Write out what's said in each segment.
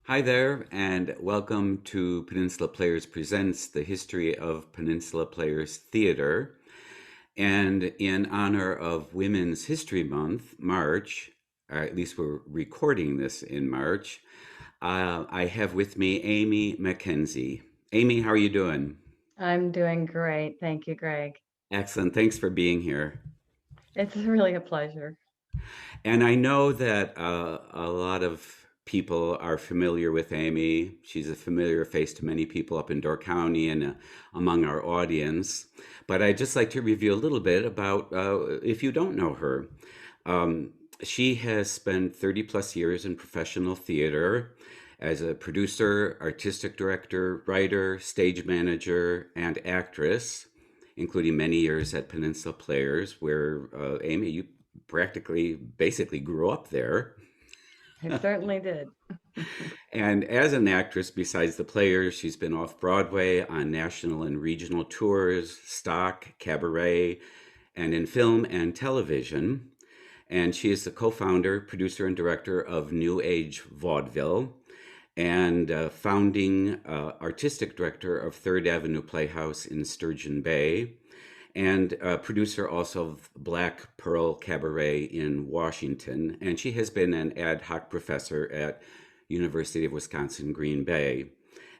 Hi there, and welcome to Peninsula Players Presents the History of Peninsula Players Theater. And in honor of Women's History Month, March, or at least we're recording this in March, I have with me Amy McKenzie. Amy, how are you doing? I'm doing great. Thank you, Greg. Excellent. Thanks for being here. It's really a pleasure. And I know that a lot of people are familiar with Amy. She's a familiar face to many people up in Door County and among our audience. But I'd just like to review a little bit about if you don't know her. Um, she has spent 30 plus years in professional theater as a producer, artistic director, writer, stage manager, and actress, including many years at Peninsula Players, where Amy, you practically basically grew up there. I certainly did. And as an actress, besides the Players, she's been off Broadway on national and regional tours, stock, cabaret, and in film and television. And she is the co founder, producer, and director of New Age Vaudeville and founding artistic director of Third Avenue Playhouse in Sturgeon Bay, and producer also of Black Pearl Cabaret in Washington. And she has been an ad hoc professor at University of Wisconsin Green Bay,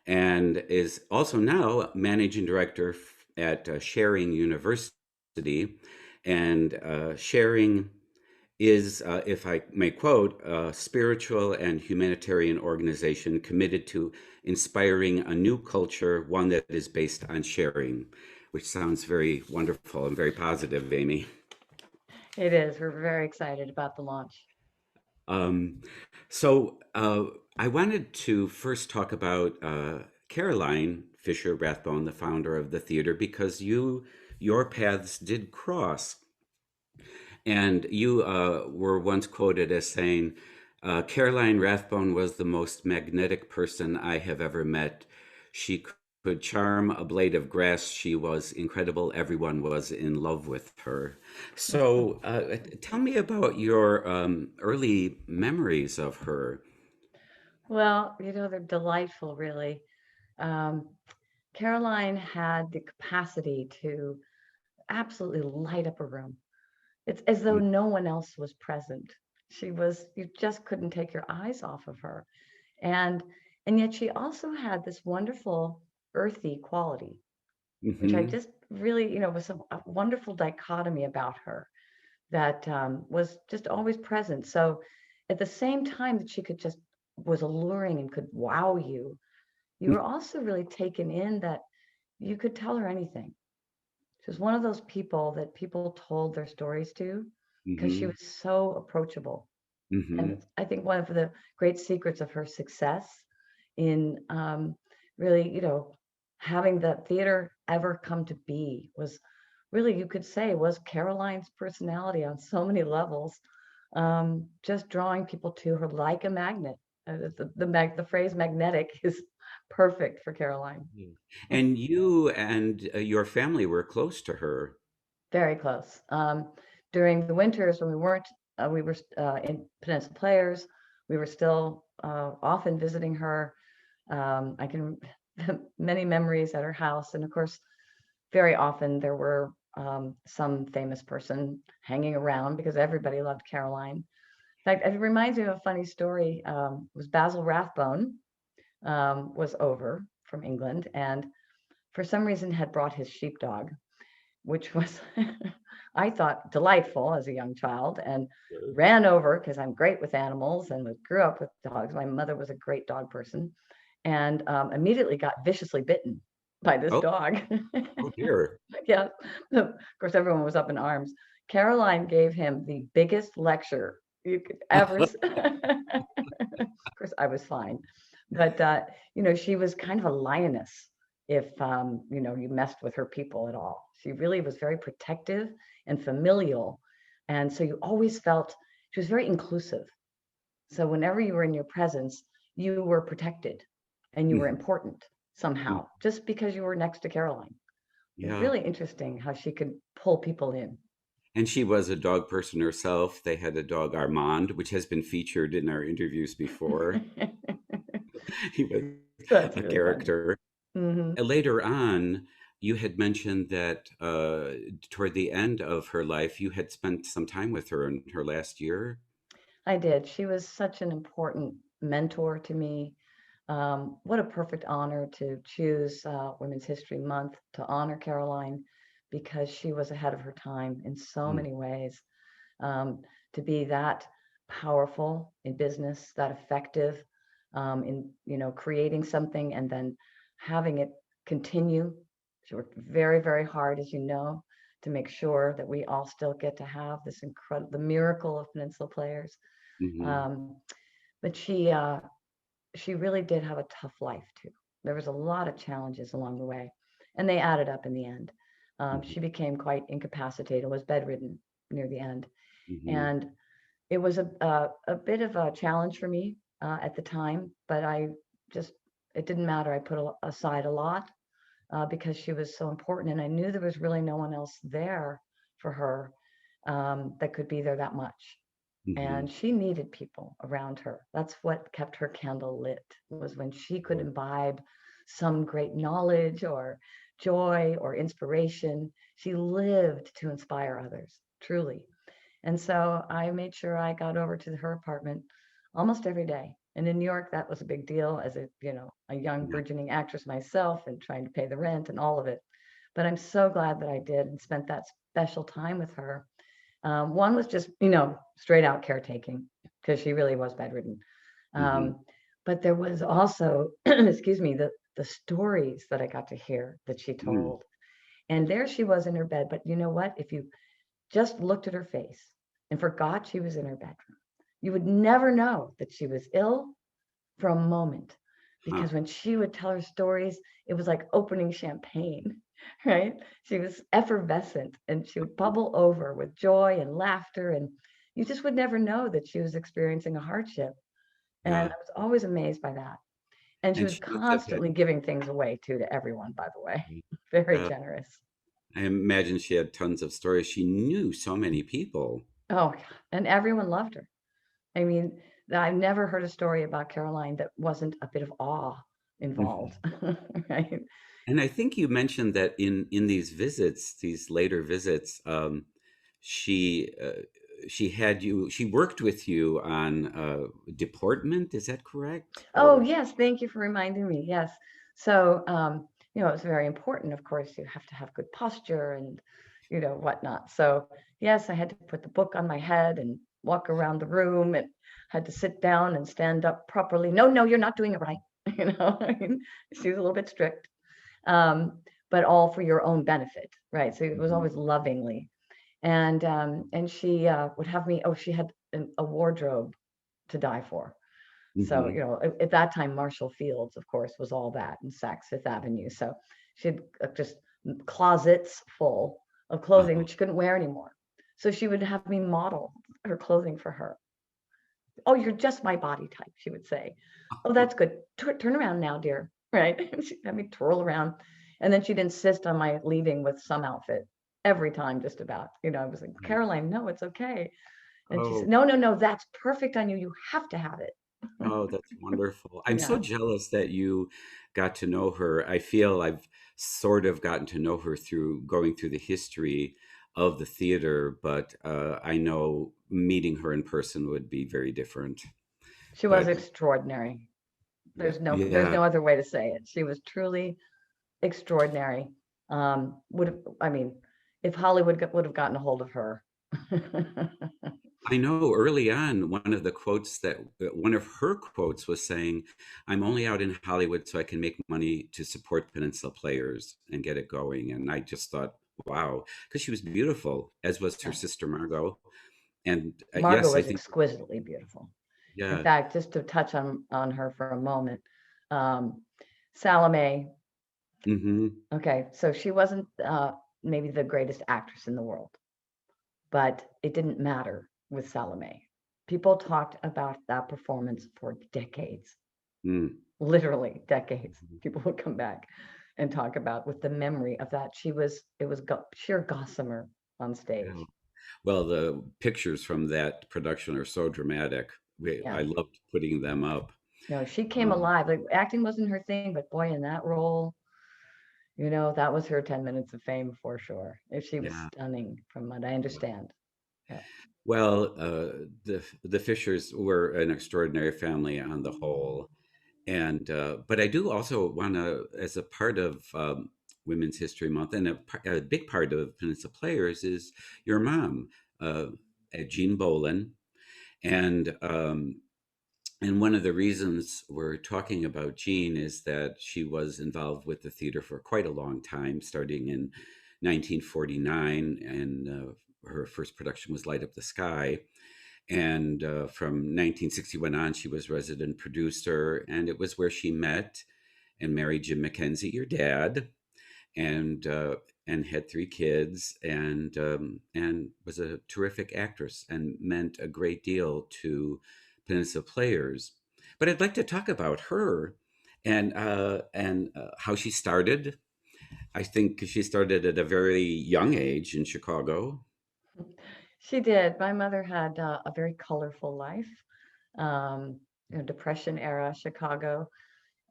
and is also now managing director at Sharing University. And Sharing is, if I may quote, a spiritual and humanitarian organization committed to inspiring a new culture, one that is based on sharing, which sounds very wonderful and very positive, Amy. It is. We're very excited about the launch. Um, so I wanted to first talk about Caroline Fisher Rathbone, the founder of the theater, because your paths did cross. And you were once quoted as saying, Caroline Rathbone was the most magnetic person I have ever met. She could charm a blade of grass. She was incredible. Everyone was in love with her. So tell me about your early memories of her. Well, they're delightful, really. Um, Caroline had the capacity to absolutely light up a room. It's as though no one else was present. You just couldn't take your eyes off of her. And and yet she also had this wonderful earthy quality, which I Mm-hmm. just really, was a wonderful dichotomy about her that was just always present. So at the same time that she could just was alluring and could wow you, you were also really taken in that you could tell her anything. She was one of those people that people told their stories to because she Mm-hmm. was so approachable. Mm-hmm. And I think one of the great secrets of her success in really, having the theater ever come to be was really, you could say, was Caroline's personality on so many levels, just drawing people to her like a magnet. The phrase magnetic is perfect for Caroline. Yeah. And you and your family were close to her. Very close. During the winters when we were in Peninsula Players, we were still often visiting her. I can many memories at her house, and of course, very often there were some famous person hanging around because everybody loved Caroline. In fact, it reminds me of a funny story. It was Basil Rathbone was over from England, and for some reason had brought his sheepdog, which was I thought delightful as a young child, and ran over because I'm great with animals and grew up with dogs. My mother was a great dog person, and immediately got viciously bitten by this Oh, dog. oh dear. Yeah, of course, everyone was up in arms. Caroline gave him the biggest lecture you could ever. Of course, I was fine, but she was kind of a lioness if you messed with her people at all. She really was very protective and familial, and so you always felt she was very inclusive. So whenever you were in your presence, you were protected and you were Mhm. important somehow, just because you were next to Caroline. It was Yeah. really interesting how she could pull people in. And she was a dog person herself. They had a dog, Armand, which has been featured in our interviews before. He was That's a really funny. character. Hmm. Later on, you had mentioned that toward the end of her life, you had spent some time with her in her last year. I did. She was such an important mentor to me. What a perfect honor to choose Women's History Month to honor Caroline because she was ahead of her time in so Mm, many ways. Um, to be that powerful in business, that effective in creating something and then having it continue. She worked very, very hard, as you know, to make sure that we all still get to have this incredible, the miracle of Peninsula Players. mhm, Um, but she really did have a tough life too. There was a lot of challenges along the way, and they added up in the end. mhm, She became quite incapacitated, was bedridden near the end, mhm, and it was a bit of a challenge for me at the time. But I just it didn't matter. I put aside a lot because she was so important, and I knew there was really no one else there for her that could be there that much, mhm. and she needed people around her. That's what kept her candle lit, was when she could Sure. imbibe some great knowledge or joy or inspiration. She lived to inspire others, truly. And so I made sure I got over to her apartment almost every day. And in New York, that was a big deal as a young Yeah. burgeoning actress myself and trying to pay the rent and all of it. But I'm so glad that I did and spent that special time with her. One was just, straight out caretaking because she really was bedridden. Mhm, Um, but there was also, excuse me, the stories that I got to hear that she mm, told. And there she was in her bed. But you know what? If you just looked at her face and forgot she was in her bedroom, you would never know that she was ill for a moment. huh. Because when she would tell her stories, it was like opening champagne, right? She was effervescent and she would bubble over with joy and laughter. And you just would never know that she was experiencing a hardship. And I Yeah. was always amazed by that. And she And was she must have had, constantly giving things away too to everyone, by the way. Very uh, generous. I imagine she had tons of stories. She knew so many people. Oh, yeah. And everyone loved her. I mean, I've never heard a story about Caroline that wasn't a bit of awe involved, Mhm. right? And I think you mentioned that in these visits, these later visits, she she had you, she worked with you on deportment. Is that correct? Oh, Or yes, thank you for reminding me. Yes. So, it's very important. Of course, you have to have good posture and, whatnot. So, yes, I had to put the book on my head and walk around the room and had to sit down and stand up properly. No, no, you're not doing it right. I mean, she was a little bit strict, um, but all for your own benefit, right? So it was Mhm, always lovingly. And she would have me, oh, she had a wardrobe to die for. So, mhm. at that time, Marshall Fields, of course, was all that in Saks Fifth Avenue. So she had just closets full of clothing Uh-huh. that she couldn't wear anymore. So she would have me model her clothing for her. Oh, you're just my body type, she would say. Oh, that's good. Turn around now, dear. Right? She'd have me twirl around. And then she'd insist on my leaving with some outfit every time, just about. I was like, Caroline, no, it's okay. And she said, Oh, no, no, no, that's perfect on you. You have to have it. oh, that's wonderful. I'm so Yeah. jealous that you got to know her. I feel I've sort of gotten to know her through going through the history of the theater, but I know meeting her in person would be very different. She was But extraordinary. yeah, There's yeah, no other way to say it. She was truly extraordinary. I mean, if Hollywood would have gotten a hold of her. I know early on, one of her quotes was saying, "I'm only out in Hollywood so I can make money to support Peninsula Players and get it going." And I just thought, wow, because she was beautiful, as was her Yes. sister Margot. And Margot yes, I was think, exquisitely beautiful. In yeah, fact, just to touch on her for a moment, um, Salome, hmm, okay, so she wasn't maybe the greatest actress in the world, but it didn't matter with Salome. People talked about that performance for decades, mm, literally decades. People would come back and talk about with the memory of that. It was sheer gossamer on yeah. stage. Well, the pictures from that production are so dramatic. I Yeah. loved putting them up. No, she came Um, alive. Like acting wasn't her thing, but boy, in that role, that was her 10 minutes of fame for sure. If she was yeah. stunning from what I understand. Yeah. Well, the Fishers were an extraordinary family on the whole, and but I do also want to, as a part of Women's History Month, and a big part of Peninsula Players is your mom, uh, Jeanne Bolan, and one of the reasons we're talking about Jeanne is that she was involved with the theater for quite a long time, starting in 1949, and her first production was Light Up the Sky. And from 1961 on, she was resident producer, and it was where she met and married Jim McKenzie, your dad, and had three kids, and was a terrific actress and meant a great deal to Peninsula Players. But I'd like to talk about her and how she started. I think she started at a very young age in Chicago. She did. My mother had a very colorful life. Um, Depression era Chicago.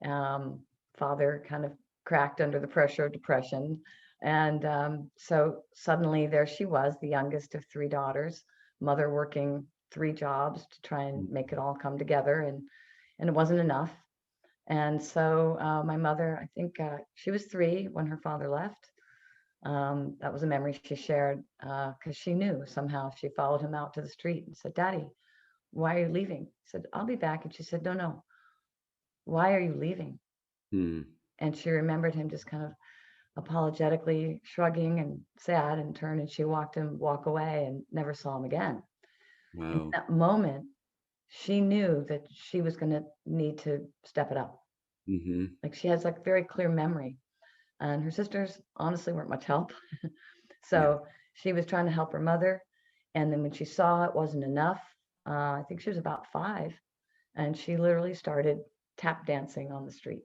Um, Father kind of cracked under the pressure of depression. And so suddenly there she was, the youngest of three daughters, mother working three jobs to try and make it all come together. And it wasn't enough. And so my mother, I think she was three when her father left. That was a memory she shared because she knew somehow. She followed him out to the street and said, "Daddy, why are you leaving?" He said, "I'll be back." And she said, "No, no, why are you leaving?" Hmm. And she remembered him just kind of apologetically shrugging and sad and turned, and she watched him walk away and never saw him again. And in Wow. that moment, she knew that she was going to need to step it up. Hmm. Like she has like very clear memory. And her sisters honestly weren't much help. Yeah. So she was trying to help her mother. And then when she saw it wasn't enough, I think she was about 5, and she literally started tap dancing on the street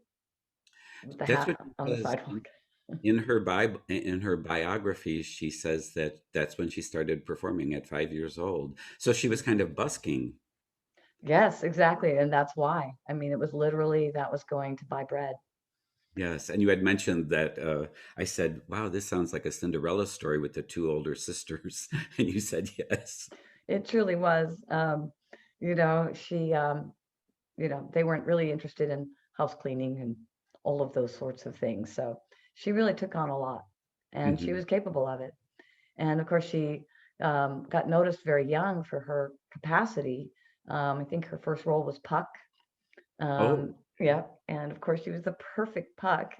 with the That's hat what she on the says sidewalk. in her in her biography. She says that that's when she started performing at 5 years old. So she was kind of busking. Yes, exactly. And that's why. I mean, it was literally that was going to buy bread. Yes, and you had mentioned that I said, "Wow, this sounds like a Cinderella story with the two older sisters," and you said yes. It truly was. She, they weren't really interested in house cleaning and all of those sorts of things. So she really took on a lot and she Hmm. was capable of it. And of course, she got noticed very young for her capacity. I think her first role was Puck. Oh, Yeah, and of course, she was the perfect Puck.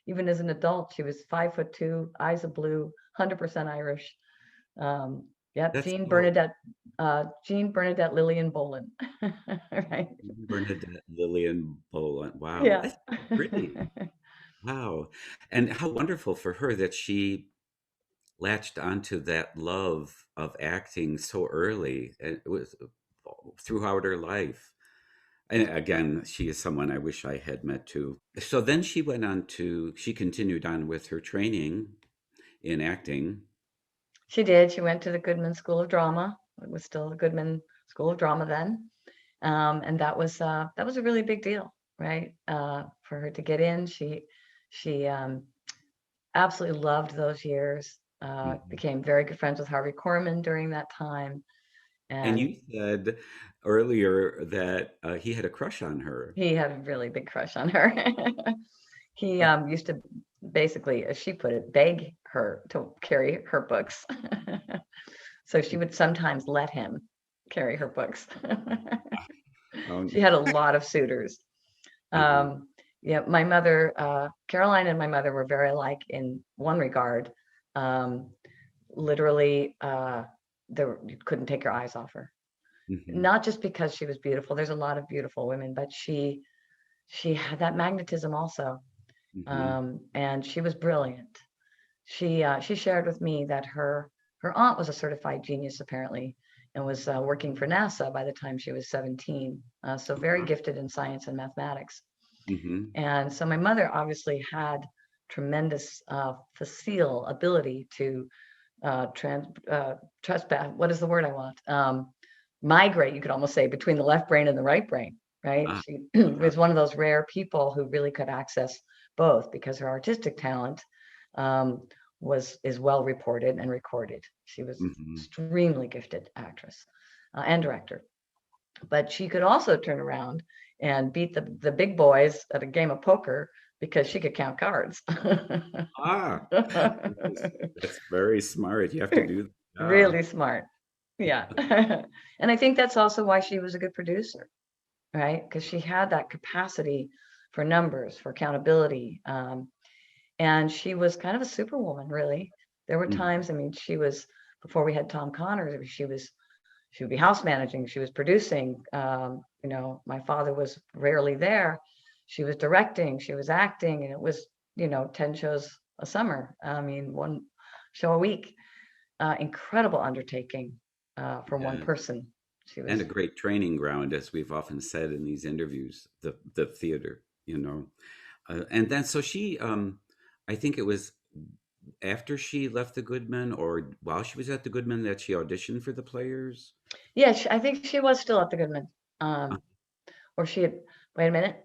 Even as an adult, she was 5'2", eyes of blue, 100% Irish. Um, yep, that's so Jean Bernadette Lillian Bolan. Right. Bernadette Lillian Boland. Wow, Yeah. that's so pretty. Wow, and how wonderful for her that she latched onto that love of acting so early. And it was throughout her life. And again, she is someone I wish I had met too. So then she continued on with her training in acting. She did. She went to the Goodman School of Drama. It was still the Goodman School of Drama then. And that was a really big deal, right? For her to get in. She absolutely loved those years. Mhm. Became very good friends with Harvey Korman during that time. And And you said earlier that he had a crush on her. he had a really big crush on her. He used to basically, as she put it, beg her to carry her books. So she would sometimes let him carry her books. Um, She had a lot of suitors. uh-huh. Yeah, my mother, Caroline and my mother were very alike in one regard. Um, Literally, you couldn't take your eyes off her. Mhm. Not just because she was beautiful. There's a lot of beautiful women, but she had that magnetism also, Mhm. and she was brilliant. She shared with me that her aunt was a certified genius apparently, and was working for NASA by the time she was 17. So very Uh-huh. gifted in science and mathematics. Mhm. And so my mother obviously had tremendous facile ability to trespass. What is the word I want? Migrate, you could almost say, between the left brain and the right brain. right? Ah, She uh-huh. was one of those rare people who really could access both because her artistic talent um, is well reported and recorded. She was Hmm. extremely gifted actress and director, but she could also turn around and beat the big boys at a game of poker because she could count cards. Ah, that's very smart. You have to do that. Ah, Really smart. Yeah. And I think that's also why she was a good producer, right? Because she had that capacity for numbers, for accountability. And she was kind of a superwoman, really. There were mhm. times, I mean, before we had Tom Connors, she would be house managing, she was producing. My father was rarely there. She was directing, she was acting, and it was, 10 shows a summer. I mean, one show a week. Incredible undertaking for one Yeah. person. She And was, a great training ground, as we've often said in these interviews, the theater, and then so she, I think it was after she left the Goodman or while she was at the Goodman that she auditioned for the Players. yeah, I think she was still at the Goodman. Uh, Or she had, wait a minute.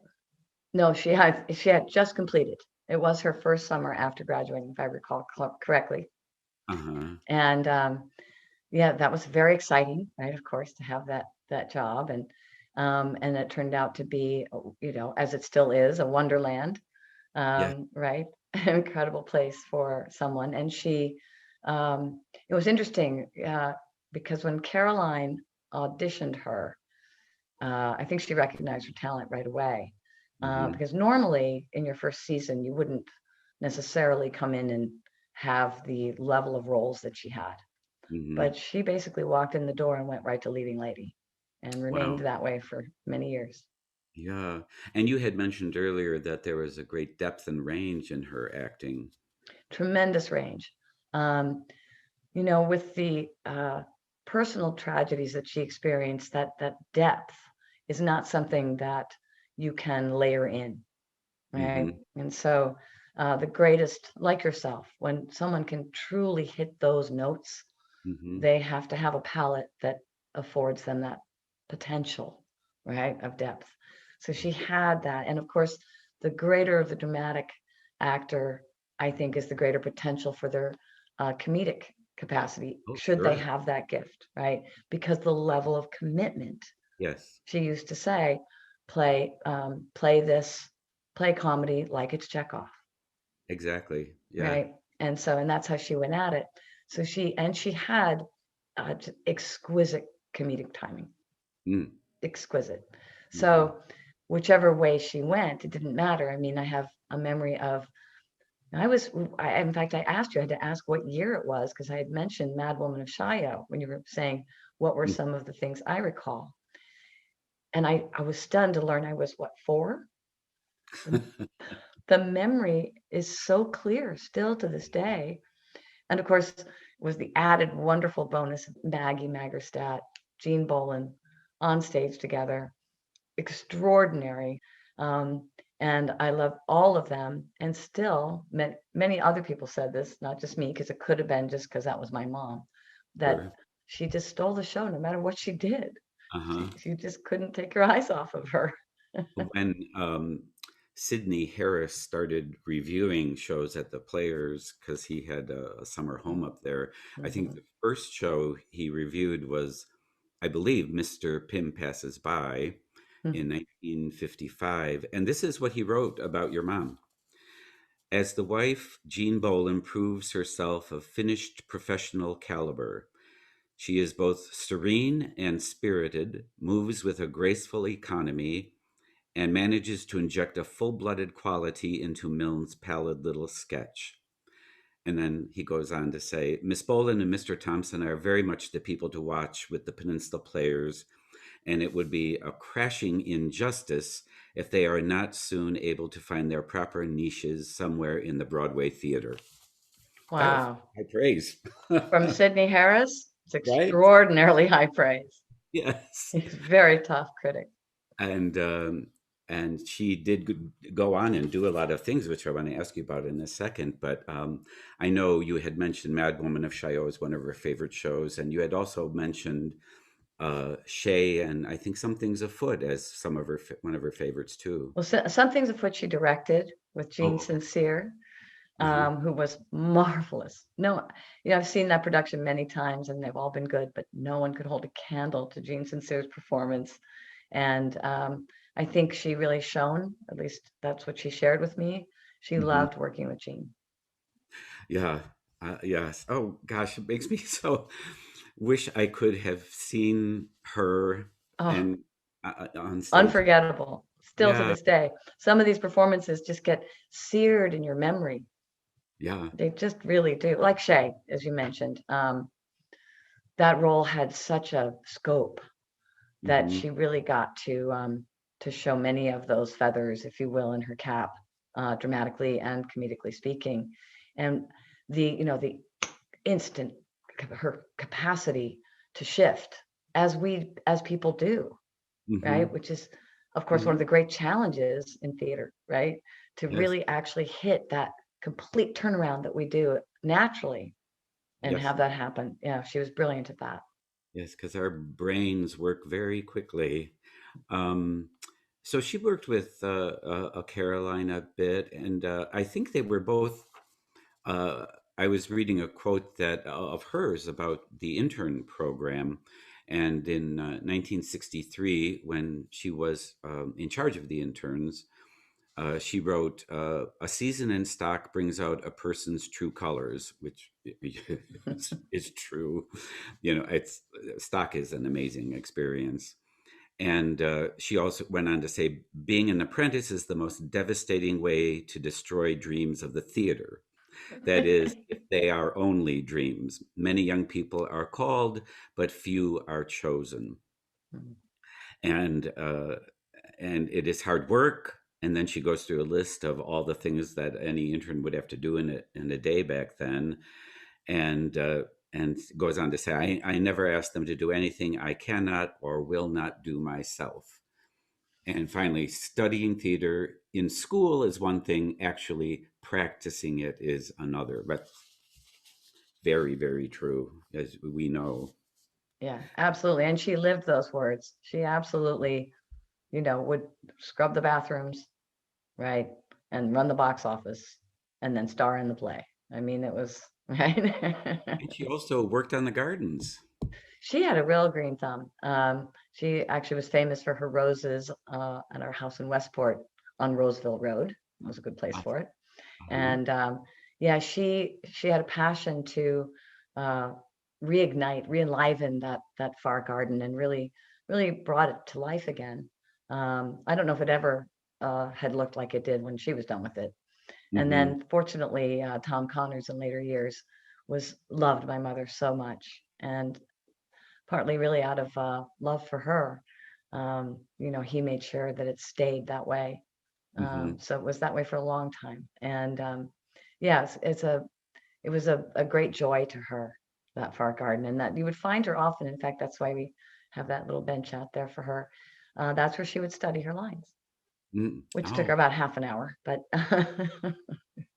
No, she had just completed. It was her first summer after graduating, if I recall correctly. uh-huh. And yeah, that was very exciting, right? Of course, to have that job, and it turned out to be, as it still is, a wonderland, Yeah. right? An incredible place for someone. And it was interesting because when Caroline auditioned her, I think she recognized her talent right away. Hmm. Because normally in your first season, you wouldn't necessarily come in and have the level of roles that she had. Hmm. But she basically walked in the door and went right to leading lady and remained Wow. that way for many years. Yeah. And you had mentioned earlier that there was a great depth and range in her acting. Tremendous range. Um, with the personal tragedies that she experienced, that depth is not something that you can layer in, right? Hmm. And so the greatest, like yourself, when someone can truly hit those notes, Hmm. they have to have a palette that affords them that potential, right, of depth. So she had that. And of course, the greater the dramatic actor, I think, is the greater potential for their comedic capacity, Oh, should they sure. have that gift, right? Because the level of commitment, Yes, she used to say, play comedy like it's Chekhov, exactly. Yeah. right? And that's how she went at it. She had exquisite comedic timing, Mm. exquisite. Hmm. So whichever way she went, it didn't matter. I mean, I have a memory of, in fact, I asked you, I had to ask what year it was because I had mentioned Mad Woman of Shiloh when you were saying what were some of the things I recall. And I was stunned to learn I was, what, 4? The, the memory is so clear still to this day. And of course, was the added wonderful bonus of Maggie Magerstadt, Jeanne Bolan on stage together. Extraordinary. Um, and I love all of them. And still, many other people said this, not just me, because it could have been just because that was my mom, that Sure. she just stole the show no matter what she did. Uh-huh. She just couldn't take her eyes off of her. When Sidney Harris started reviewing shows at the Players because he had a summer home up there, I think Mhm. the first show he reviewed was, I believe, Mr. Pym Passes By in 1955. And this is what he wrote about your mom. As the wife, Jean Bolan proves herself of finished professional caliber. She is both serene and spirited, moves with a graceful economy, and manages to inject a full blooded quality into Milne's pallid little sketch. And then he goes on to say Miss Bolan and Mr. Thompson are very much the people to watch with the Peninsula Players, and it would be a crashing injustice if they are not soon able to find their proper niches somewhere in the Broadway theater. That was Wow. high praise. From Sidney Harris, it's Right? extraordinarily high praise. Yes. He's a very tough critic. And she did go on and do a lot of things, which I want to ask you about in a second. But I know you had mentioned Mad Woman of Shiloh as one of her favorite shows, and you had also mentioned Shay, and I think Something's Afoot as one of her favorites too. Well, Something's Afoot she directed with Jeanne Oh, Sincere, uh-huh. who was marvelous. No, I've seen that production many times and they've all been good, but no one could hold a candle to Jeanne Sincere's performance. And I think she really shone, at least that's what she shared with me. She Hmm. loved working with Jeanne. Yeah. Yes. Oh gosh, it makes me so wish I could have seen her Oh, and on stage. unforgettable. Still to Yeah. this day. Some of these performances just get seared in your memory. Yeah. They just really do. Like Shay, as you mentioned. That role had such a scope that Hmm. she really got to show many of those feathers, if you will, in her cap, dramatically and comedically speaking. And the instant, her capacity to shift as people do, Hmm. right? Which is, of course, one of Hmm. the great challenges in theater, right? To Yes. really actually hit that complete turnaround that we do naturally and Yes. have that happen. Yeah, she was brilliant at that. Yes, because our brains work very quickly. Um, so she worked with Caroline a bit, and I think they were both. Uh, I was reading a quote that of hers about the intern program, and in 1963, when she was in charge of the interns, she wrote, "A season in stock brings out a person's true colors," which is true. You know, it's stock is an amazing experience. And she also went on to say, "Being an apprentice is the most devastating way to destroy dreams of the theater. That is, if they are only dreams. Many young people are called, but few are chosen. And it is hard work." And then she goes through a list of all the things that any intern would have to do in a day back then, and goes on to say, I never ask them to do anything I cannot or will not do myself." And finally, studying theater in school is one thing, actually practicing it is another. But very, very true, as we know. Yeah, absolutely. And she lived those words. She absolutely, would scrub the bathrooms, right? And run the box office and then star in the play. I mean, it was right. And she also worked on the gardens. She had a real green thumb. She actually was famous for her roses at our house in Westport on Roseville Road. It was a good place for it. Uh-huh. And yeah, she had a passion to uh, re-enliven that far garden and really brought it to life again. I don't know if it ever had looked like it did when she was done with it. And Hmm. then fortunately, Tom Connors in later years was loved by Mother so much, and partly really out of love for her. He made sure that it stayed that way. Hmm. So it was that way for a long time. And yes, it was a great joy to her, that far garden, and that you would find her often. In fact, that's why we have that little bench out there for her. That's where she would study her lines, Mm. which took Oh, her about half an hour, but it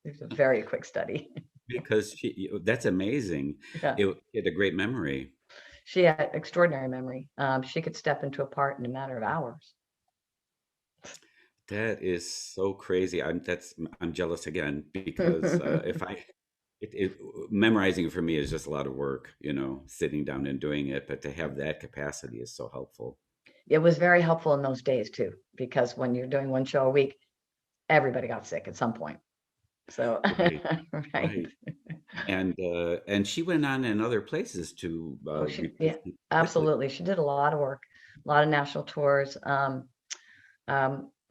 was a very quick study. because that's amazing. Yeah, It had a great memory. she had extraordinary memory. She could step into a part in a matter of hours. That is so crazy. I'm jealous again because if I memorizing for me is just a lot of work, sitting down and doing it, but to have that capacity is so helpful. It was very helpful in those days too, because when you're doing one show a week, everybody got sick at some point. So, Right, right. right. And she went on in other places to Oh, yeah, represent Italy. absolutely. She did a lot of work, a lot of national tours.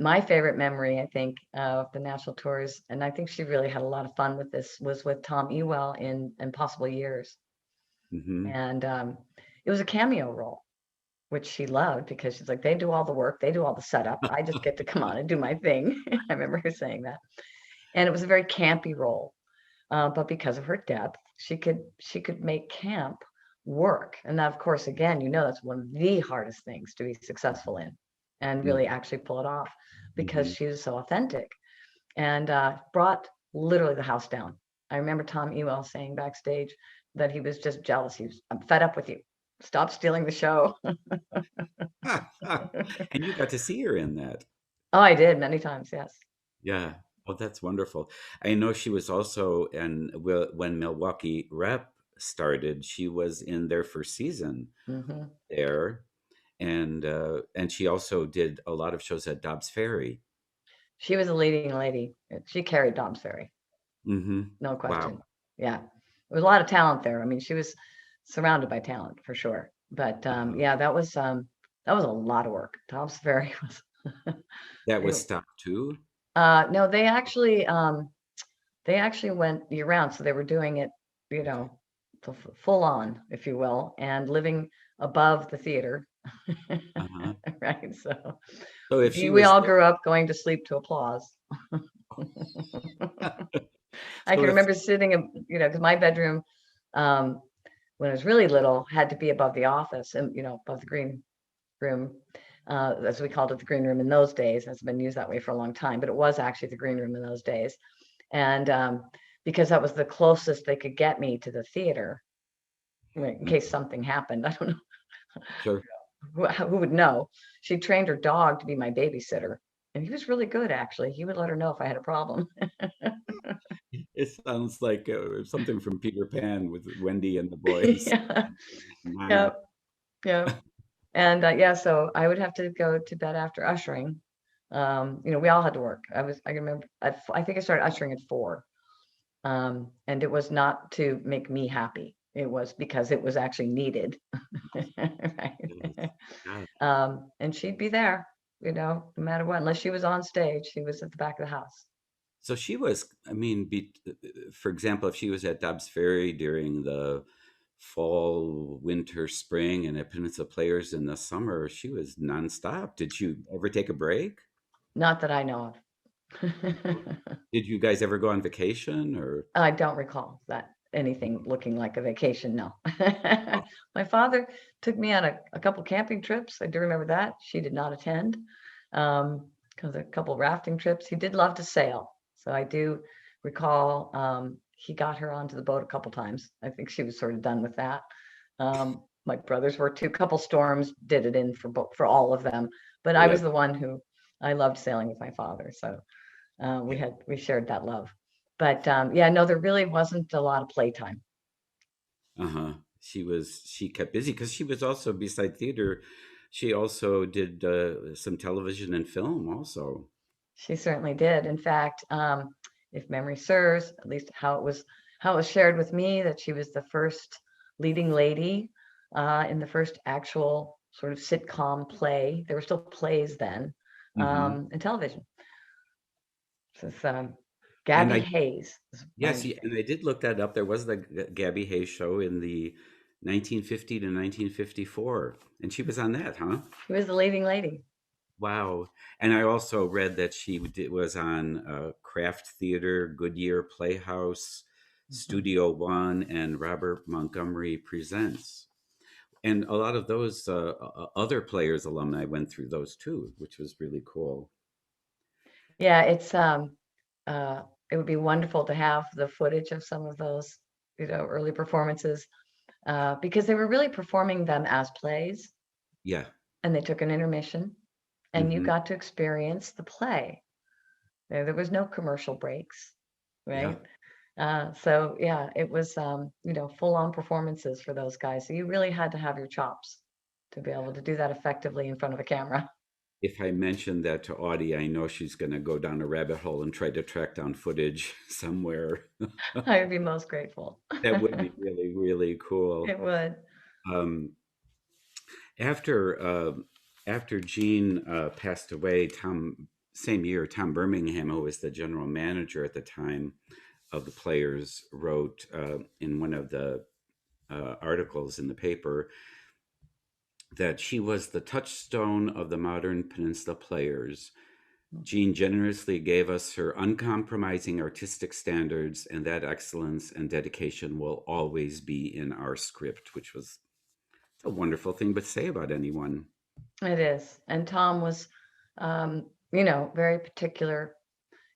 My favorite memory, I think, of the national tours, and I think she really had a lot of fun with this, was with Tom Ewell in Impossible Years. Hmm. And it was a cameo role, which she loved because she's like, they do all the work, they do all the setup. I just get to come on and do my thing. I remember her saying that. And it was a very campy role. But because of her depth, she could make camp work. And that, of course, again, that's one of the hardest things to be successful in and really actually pull it off because Hmm. she was so authentic and brought literally the house down. I remember Tom Ewell saying backstage that he was just jealous. I'm fed up with you. stop stealing the show. And you got to see her in that. Oh, I did many times, yes. Yeah. Oh, that's wonderful. I know she was also, and when Milwaukee Rep started, she was in their first season Hmm. there, and she also did a lot of shows at Dobbs Ferry. She was a leading lady. She carried Dobbs Ferry, Mm-hmm. no Wow. question. Yeah, there was a lot of talent there. I mean, she was surrounded by talent for sure. But Uh-huh. yeah, that was a lot of work. Dobbs Ferry was. That They, was stopped too. no, they actually went year round, so they were doing it, you Okay. know, full on, if you will, and living above the theater. Uh-huh. Right. So So if she we was all there, grew up going to sleep to applause. I so can if remember sitting, because my bedroom, um, when I was really little, had to be above the office and, above the green room, as we called it, the green room in those days. It's been used that way for a long time, but it was actually the green room in those days. And because that was the closest they could get me to the theater, in case something happened. I don't know sure. who would know. She trained her dog to be my babysitter, and he was really good, actually. He would let her know if I had a problem. It sounds like something from Peter Pan with Wendy and the boys. Yeah, yeah, Nana. yeah. And yeah, so I would have to go to bed after ushering. We all had to work. I remember, I think I started ushering at 4. And it was not to make me happy. It was because it was actually needed. Right. Yeah. And she'd be there, no matter what, unless she was on stage, she was at the back of the house. So she was, I mean, for example, if she was at Dobbs Ferry during the fall, winter, spring, and at Peninsula Players in the summer, she was nonstop. Did you ever take a break? Not that I know of. Did you guys ever go on vacation or? I don't recall that anything looking like a vacation. No. Oh, My father took me on a couple camping trips. I do remember that. She did not attend. Because a couple rafting trips. He did love to sail. So I do recall he got her onto the boat a couple times. I think she was sort of done with that. My brothers were too. Couple storms did it in for all of them. But I was really? the one who I loved sailing with my father. So Yeah. we shared that love. But yeah, no, there really wasn't a lot of playtime. Uh-huh. She kept busy because she was also, beside theater, she also did some television and film also. She certainly did. In fact, if memory serves, at least how it was shared with me, that she was the first leading lady in the first actual sort of sitcom play. There were still plays then, Hmm. in television. So it's And Gabby I Hayes, is my Yes, and understanding. I did look that up. There was the Gabby Hayes show in the 1950 to 1954, and she was on that, huh? She was the leading lady. Wow. And I also read that was on Kraft Theater, Goodyear Playhouse, Mhm. Studio One, and Robert Montgomery Presents. And a lot of those other players alumni went through those too, which was really cool. Yeah, uh, it would be wonderful to have the footage of some of those, early performances, because they were really performing them as plays, Yeah. and they took an intermission, and you Hmm. got to experience the play. There was no commercial breaks, Yeah. right? So yeah, it was, full on performances for those guys. So you really had to have your chops to be able to do that effectively in front of a camera. If I mention that to Audie, I know she's going to go down a rabbit hole and try to track down footage somewhere. I would be most grateful. That would be really, really cool. It would. Um, after after Jeanne passed away, same year, Tom Birmingham, who was the general manager at the time of the Players, wrote in one of the articles in the paper that she was the touchstone of the modern Peninsula Players. Jeanne generously gave us her uncompromising artistic standards, and that excellence and dedication will always be in our script, which was a wonderful thing to say about anyone. It is. And Tom was, very particular.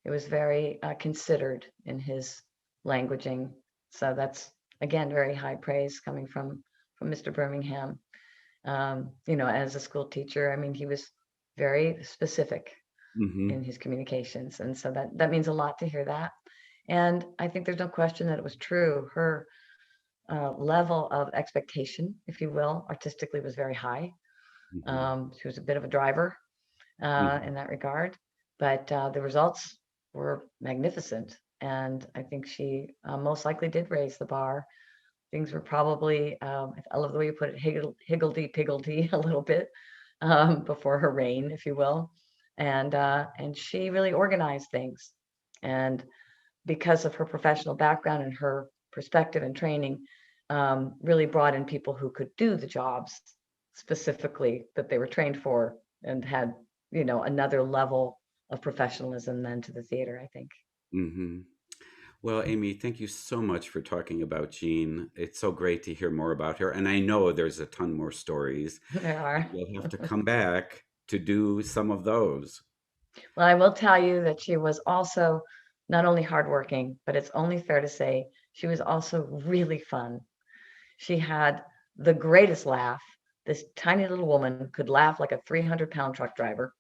It was very considered in his languaging. So that's again very high praise coming from Mr. Birmingham. As a school teacher, I mean, he was very specific Hmm. in his communications. And so that means a lot to hear that. And I think there's no question that it was true. Her level of expectation, if you will, artistically was very high. Hmm. She was a bit of a driver Hmm. in that regard, but the results were magnificent. And I think she most likely did raise the bar. Things were probably, I love the way you put it, higgledy-piggledy a little bit before her reign, if you will. And she really organized things. And because of her professional background and her perspective and training, really brought in people who could do the jobs specifically that they were trained for and had, another level of professionalism than to the theater, I think. Hmm. Well, Amy, thank you so much for talking about Jean. It's so great to hear more about her. And I know there's a ton more stories. There are. You'll have to come back to do some of those. Well, I will tell you that she was also not only hardworking, but it's only fair to say she was also really fun. She had the greatest laugh. This tiny little woman could laugh like a 300-pound truck driver.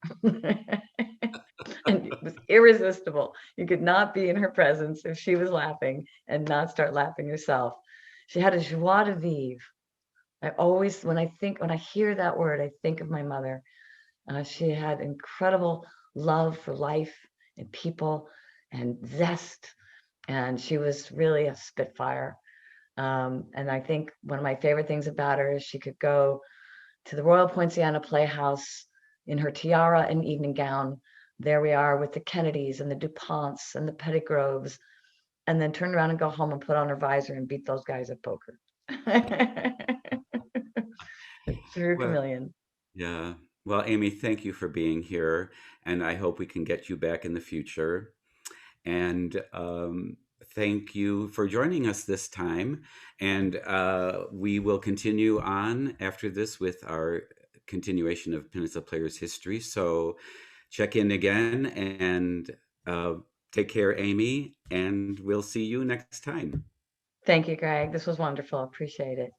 And it was irresistible. You could not be in her presence if she was laughing and not start laughing yourself. She had a joie de vivre. I always, when I hear that word, I think of my mother. She had incredible love for life and people and zest, and she was really a spitfire. And I think one of my favorite things about her is she could go to the Royal Poinciana Playhouse in her tiara and evening gown. There we are with the Kennedys and the DuPonts and the Pettigroves, and then turn around and go home and put on her visor and beat those guys at poker. A true Well, chameleon. yeah. Well, Amy, thank you for being here. And I hope we can get you back in the future. And thank you for joining us this time. And we will continue on after this with our continuation of Peninsula Players history. So check in again and uh, take care, Amy. And we'll see you next time. Thank you, Greg. This was wonderful. Appreciate it.